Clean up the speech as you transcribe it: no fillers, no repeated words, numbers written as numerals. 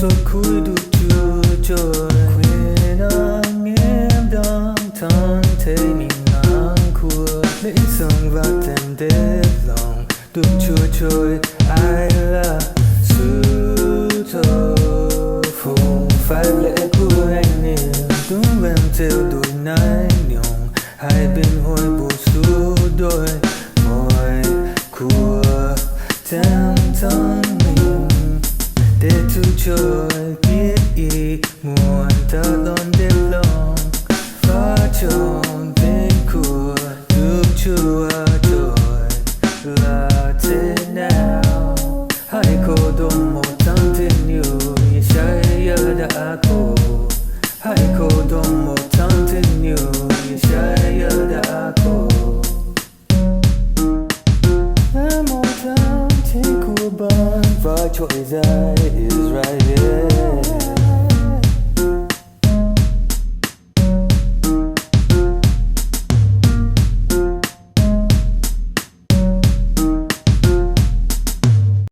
so cool du chu joy when I'm in downtown taking on cool để song và tem đẹp lòng du chu joy I love su to phùng phải lẽ của anh nè đúng em theo đôi nai nhung hai bên hồi bù su đôi môi của tem thân mình để tu trôi biết ý muốn ta đón đêm lòng phá tròn bên của được chưa trôi là thế nào hai cô đông một tháng thêm nhiều trái đã cô hai cô đông một tháng thêm nhiều trái đã cô một tháng thiên của ban và trội dài